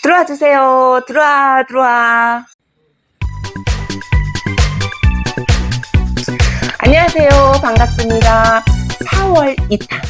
들어와 주세요. 들어와, 들어와. 안녕하세요. 반갑습니다. 4월 2탄.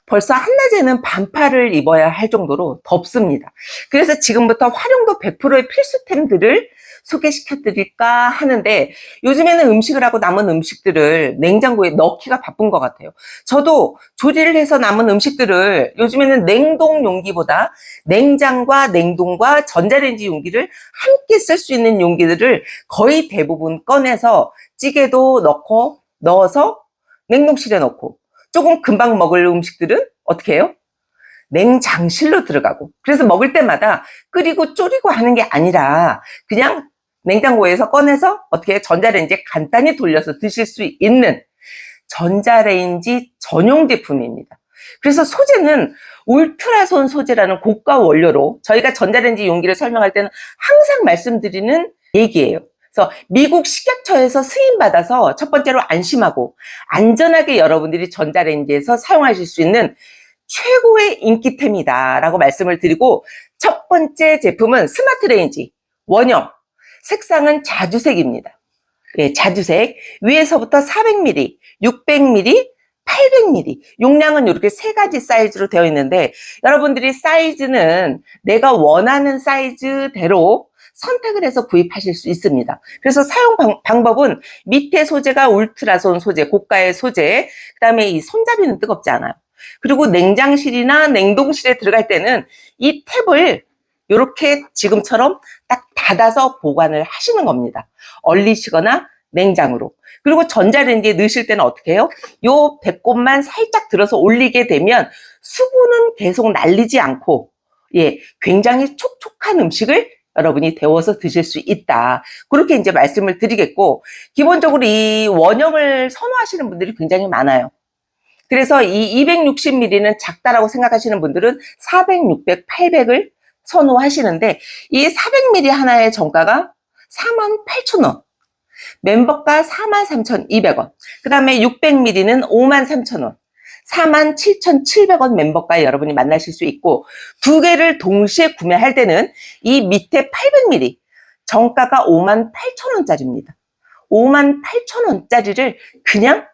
벌써 한낮에는 반팔을 입어야 할 정도로 덥습니다. 그래서 지금부터 활용도 100%의 필수템들을 소개시켜 드릴까 하는데, 요즘에는 음식을 하고 남은 음식들을 냉장고에 넣기가 바쁜 것 같아요. 저도 조리를 해서 남은 음식들을 요즘에는 냉동 용기보다 냉장과 냉동과 전자레인지 용기를 함께 쓸 수 있는 용기들을 거의 대부분 꺼내서 찌개도 넣어서 냉동실에 넣고, 조금 금방 먹을 음식들은 어떻게 해요? 냉장실로 들어가고. 그래서 먹을 때마다 끓이고 졸이고 하는 게 아니라 그냥 냉장고에서 꺼내서 어떻게 해요? 전자레인지에 간단히 돌려서 드실 수 있는 전자레인지 전용 제품입니다. 그래서 소재는 울트라손 소재라는 고가 원료로, 저희가 전자레인지 용기를 설명할 때는 항상 말씀드리는 얘기예요. 그래서 미국 식약처에서 승인받아서 첫 번째로 안심하고 안전하게 여러분들이 전자레인지에서 사용하실 수 있는 최고의 인기템이다 라고 말씀을 드리고, 첫 번째 제품은 스마트레인지 원형, 색상은 자주색입니다. 예, 자주색. 위에서부터 400ml, 600ml, 800ml. 용량은 이렇게 세 가지 사이즈로 되어 있는데, 여러분들이 사이즈는 내가 원하는 사이즈대로 선택을 해서 구입하실 수 있습니다. 그래서 사용 방법은 밑에 소재가 울트라손 소재, 고가의 소재, 그 다음에 이 손잡이는 뜨겁지 않아요. 그리고 냉장실이나 냉동실에 들어갈 때는 이 탭을 이렇게 지금처럼 딱 닫아서 보관을 하시는 겁니다. 얼리시거나 냉장으로. 그리고 전자레인지에 넣으실 때는 어떻게 해요? 요 배꼽만 살짝 들어서 올리게 되면 수분은 계속 날리지 않고, 예, 굉장히 촉촉한 음식을 여러분이 데워서 드실 수 있다. 그렇게 이제 말씀을 드리겠고, 기본적으로 이 원형을 선호하시는 분들이 굉장히 많아요. 그래서 이 260ml는 작다라고 생각하시는 분들은 400, 600, 800을 선호하시는데, 이 400ml 하나의 정가가 48,000원, 멤버가 43,200원, 그 다음에 600ml는 53,000원, 47,700원 멤버가 여러분이 만나실 수 있고, 두 개를 동시에 구매할 때는 이 밑에 800ml 정가가 58,000원짜리입니다. 58,000원짜리를 그냥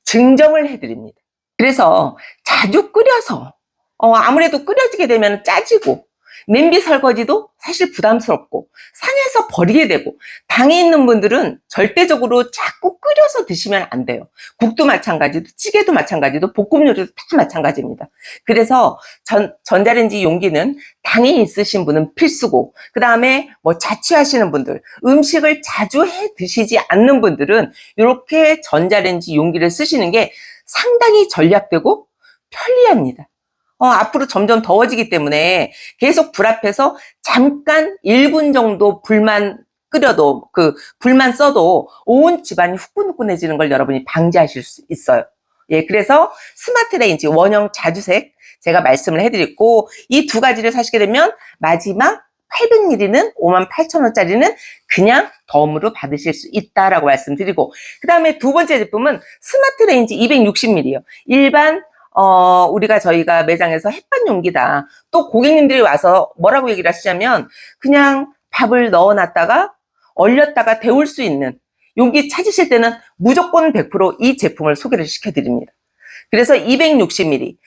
증정을 해드립니다. 그래서 자주 끓여서 아무래도 끓여지게 되면 짜지고, 냄비 설거지도 사실 부담스럽고 상해서 버리게 되고, 당이 있는 분들은 절대적으로 자꾸 끓여서 드시면 안 돼요. 국도 마찬가지도, 찌개도 마찬가지도, 볶음 요리도 다 마찬가지입니다. 그래서 전자레인지 용기는 당이 있으신 분은 필수고, 그 다음에 뭐 자취하시는 분들, 음식을 자주 해 드시지 않는 분들은 이렇게 전자레인지 용기를 쓰시는 게 상당히 전략되고 편리합니다. 앞으로 점점 더워지기 때문에 계속 불 앞에서 잠깐 1분 정도 불만 써도 온 집안이 후끈후끈해지는 걸 여러분이 방지하실 수 있어요. 예, 그래서 스마트레인지 원형 자주색 제가 말씀을 해드렸고, 이 두 가지를 사시게 되면 마지막 800ml는 58,000원짜리는 그냥 덤으로 받으실 수 있다라고 말씀드리고, 그 다음에 두 번째 제품은 스마트레인지 260ml요. 일반 저희가 매장에서 햇반 용기다. 또 고객님들이 와서 뭐라고 얘기를 하시냐면, 그냥 밥을 넣어놨다가 얼렸다가 데울 수 있는 용기 찾으실 때는 무조건 100%이 제품을 소개를 시켜드립니다. 그래서 260ml.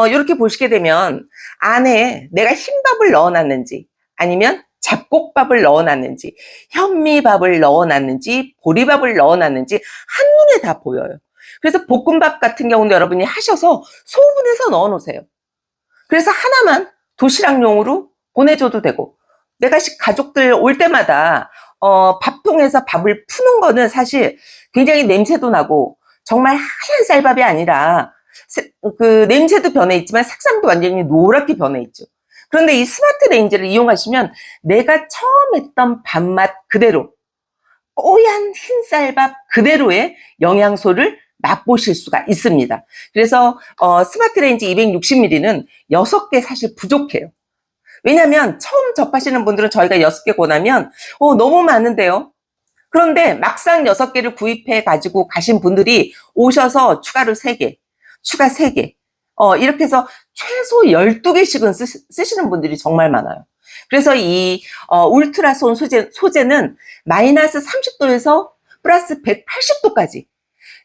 이렇게 보시게 되면 안에 내가 흰밥을 넣어놨는지, 아니면 잡곡밥을 넣어놨는지, 현미밥을 넣어놨는지, 보리밥을 넣어놨는지 한눈에 다 보여요. 그래서 볶음밥 같은 경우는 여러분이 하셔서 소분해서 넣어 놓으세요. 그래서 하나만 도시락용으로 보내줘도 되고, 내가 가족들 올 때마다 밥통에서 밥을 푸는 거는 사실 굉장히 냄새도 나고, 정말 하얀 쌀밥이 아니라 그 냄새도 변해 있지만 색상도 완전히 노랗게 변해 있죠. 그런데 이 스마트 레인지를 이용하시면 내가 처음 했던 밥맛 그대로, 뽀얀 흰 쌀밥 그대로의 영양소를 맛보실 수가 있습니다. 그래서 스마트레인지 260ml는 6개 사실 부족해요. 왜냐면 처음 접하시는 분들은 저희가 6개 권하면 너무 많은데요. 그런데 막상 6개를 구입해 가지고 가신 분들이 오셔서 추가로 3개, 추가 3개, 이렇게 해서 최소 12개씩은 쓰시는 분들이 정말 많아요. 그래서 이 울트라손 소재는 마이너스 30도에서 플러스 180도까지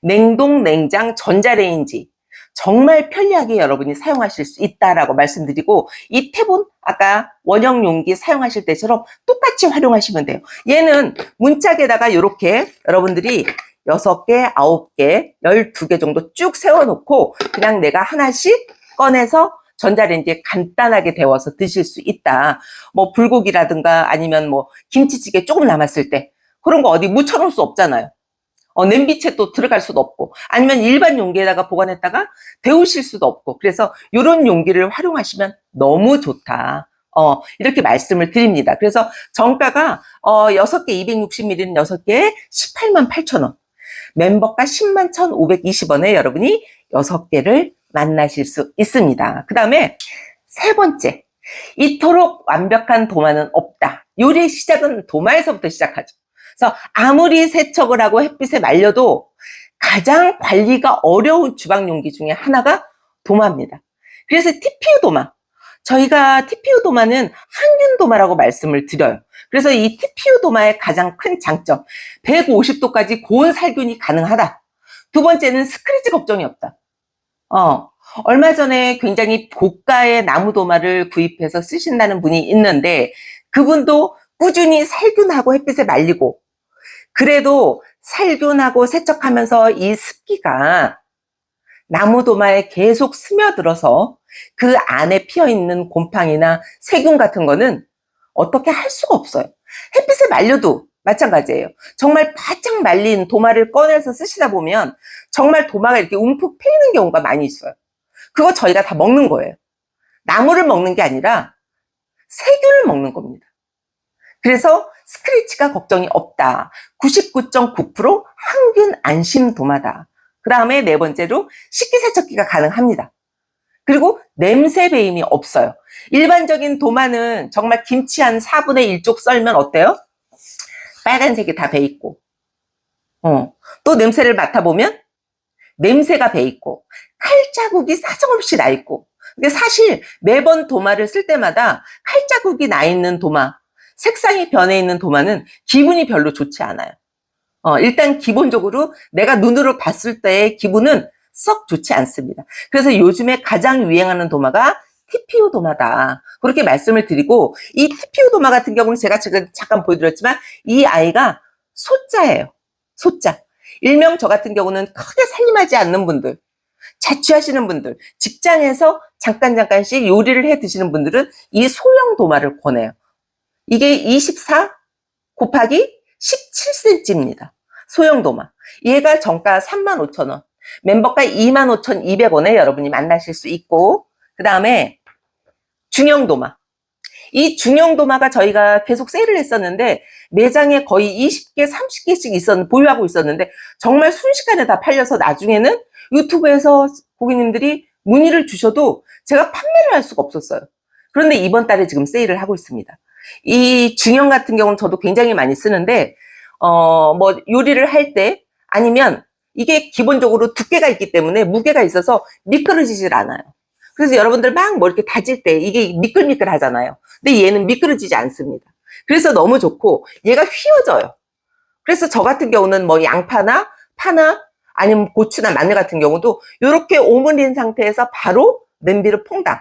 냉동, 냉장, 전자레인지 정말 편리하게 여러분이 사용하실 수 있다라고 말씀드리고, 이 탭은 아까 원형 용기 사용하실 때처럼 똑같이 활용하시면 돼요. 얘는 문짝에다가 이렇게 여러분들이 6개, 9개, 12개 정도 쭉 세워놓고 그냥 내가 하나씩 꺼내서 전자레인지에 간단하게 데워서 드실 수 있다. 뭐 불고기라든가 아니면 뭐 김치찌개 조금 남았을 때 그런 거 어디 묻혀놓을 수 없잖아요. 냄비채 또 들어갈 수도 없고, 아니면 일반 용기에다가 보관했다가 데우실 수도 없고, 그래서 이런 용기를 활용하시면 너무 좋다. 이렇게 말씀을 드립니다. 그래서 정가가 6개 260ml는 6개에 188,000원, 멤버가 101,520원에 여러분이 6개를 만나실 수 있습니다. 그 다음에 세 번째, 이토록 완벽한 도마는 없다. 요리의 시작은 도마에서부터 시작하죠. 그래서 아무리 세척을 하고 햇빛에 말려도 가장 관리가 어려운 주방 용기 중에 하나가 도마입니다. 그래서 TPU 도마, 저희가 TPU 도마는 항균 도마라고 말씀을 드려요. 그래서 이 TPU 도마의 가장 큰 장점, 150도까지 고온 살균이 가능하다. 두 번째는 스크래치 걱정이 없다. 얼마 전에 굉장히 고가의 나무 도마를 구입해서 쓰신다는 분이 있는데, 그분도 꾸준히 살균하고 햇빛에 말리고, 그래도 살균하고 세척하면서 이 습기가 나무 도마에 계속 스며들어서 그 안에 피어있는 곰팡이나 세균 같은 거는 어떻게 할 수가 없어요. 햇빛에 말려도 마찬가지예요. 정말 바짝 말린 도마를 꺼내서 쓰시다 보면 정말 도마가 이렇게 움푹 패이는 경우가 많이 있어요. 그거 저희가 다 먹는 거예요. 나무를 먹는 게 아니라 세균을 먹는 겁니다. 그래서 스크래치가 걱정이 없다. 99.9% 항균 안심 도마다. 그 다음에 네 번째로 식기세척기가 가능합니다. 그리고 냄새 배임이 없어요. 일반적인 도마는 정말 김치 한 4분의 1쪽 썰면 어때요? 빨간색이 다 배있고, 또 냄새를 맡아보면 냄새가 배있고, 칼자국이 사정없이 나있고. 근데 사실 매번 도마를 쓸 때마다 칼자국이 나있는 도마, 색상이 변해 있는 도마는 기분이 별로 좋지 않아요. 일단 기본적으로 내가 눈으로 봤을 때의 기분은 썩 좋지 않습니다. 그래서 요즘에 가장 유행하는 도마가 TPU 도마다. 그렇게 말씀을 드리고, 이 TPU 도마 같은 경우는 제가 지금 잠깐 보여드렸지만 이 아이가 소자예요. 소자. 일명 저 같은 경우는 크게 살림하지 않는 분들, 자취하시는 분들, 직장에서 잠깐씩 요리를 해 드시는 분들은 이 소형 도마를 권해요. 이게 24 곱하기 17cm입니다. 소형 도마. 얘가 정가 35,000원, 멤버가 25,200원에 여러분이 만나실 수 있고, 그 다음에 중형 도마. 이 중형 도마가 저희가 계속 세일을 했었는데 매장에 거의 20개, 30개씩 보유하고 있었는데 정말 순식간에 다 팔려서 나중에는 유튜브에서 고객님들이 문의를 주셔도 제가 판매를 할 수가 없었어요. 그런데 이번 달에 지금 세일을 하고 있습니다. 이 중형 같은 경우는 저도 굉장히 많이 쓰는데, 뭐 요리를 할 때 아니면 이게 기본적으로 두께가 있기 때문에 무게가 있어서 미끄러지질 않아요. 그래서 여러분들 막 뭐 이렇게 다질 때 이게 미끌미끌 하잖아요. 근데 얘는 미끄러지지 않습니다. 그래서 너무 좋고 얘가 휘어져요. 그래서 저 같은 경우는 뭐 양파나 파나 아니면 고추나 마늘 같은 경우도 이렇게 오므린 상태에서 바로 냄비를 퐁당.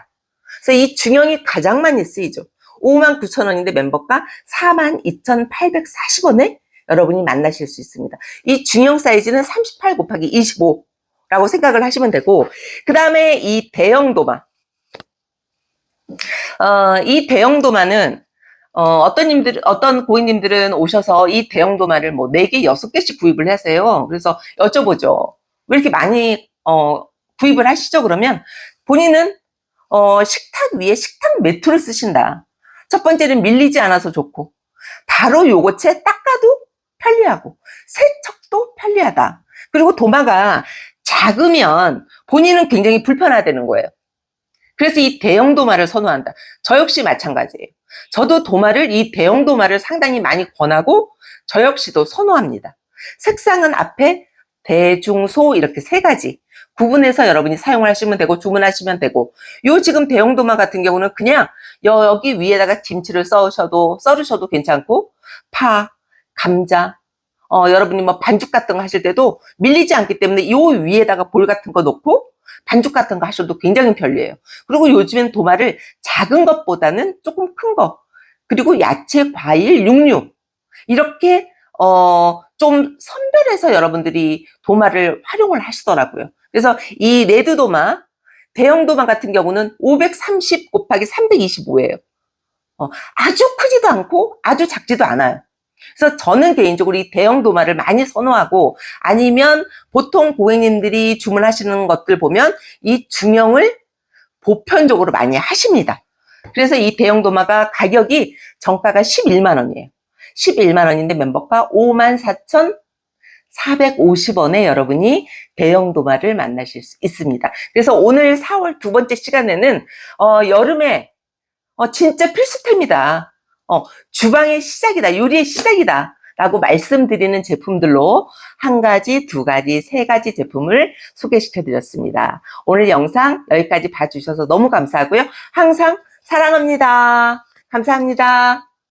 그래서 이 중형이 가장 많이 쓰이죠. 59,000원인데 멤버가 42,840원에 여러분이 만나실 수 있습니다. 이 중형 사이즈는 38 곱하기 25라고 생각을 하시면 되고, 그 다음에 이 대형 도마. 이 대형 도마는 어떤 고객님들은 오셔서 이 대형 도마를 뭐 4개, 6개씩 구입을 하세요. 그래서 여쭤보죠. 왜 이렇게 많이 구입을 하시죠? 그러면 본인은 식탁 위에 식탁 매트를 쓰신다. 첫 번째는 밀리지 않아서 좋고, 바로 요거채 닦아도 편리하고, 세척도 편리하다. 그리고 도마가 작으면 본인은 굉장히 불편하다는 거예요. 그래서 이 대형 도마를 선호한다. 저 역시 마찬가지예요. 저도 이 대형 도마를 상당히 많이 권하고 저 역시도 선호합니다. 색상은 앞에 대, 중, 소 이렇게 3가지. 구분해서 여러분이 사용하시면 되고 주문하시면 되고, 요 지금 대형 도마 같은 경우는 그냥 여기 위에다가 김치를 썰으셔도 괜찮고, 파, 감자, 여러분이 뭐 반죽 같은 거 하실 때도 밀리지 않기 때문에 요 위에다가 볼 같은 거 놓고 반죽 같은 거 하셔도 굉장히 편리해요. 그리고 요즘엔 도마를 작은 것보다는 조금 큰 거, 그리고 야채, 과일, 육류, 이렇게 좀 선별해서 여러분들이 도마를 활용을 하시더라고요. 그래서 이 레드 도마, 대형 도마 같은 경우는 530 곱하기 325예요. 아주 크지도 않고 아주 작지도 않아요. 그래서 저는 개인적으로 이 대형 도마를 많이 선호하고, 아니면 보통 고객님들이 주문하시는 것들 보면 이 중형을 보편적으로 많이 하십니다. 그래서 이 대형 도마가 가격이 정가가 11만 원이에요. 11만 원인데 멤버가 54,450원에 여러분이 대형 도마를 만나실 수 있습니다. 그래서 오늘 4월 두 번째 시간에는 여름에 진짜 필수템이다. 주방의 시작이다. 요리의 시작이다. 라고 말씀드리는 제품들로 한 가지, 두 가지, 세 가지 제품을 소개시켜 드렸습니다. 오늘 영상 여기까지 봐주셔서 너무 감사하고요. 항상 사랑합니다. 감사합니다.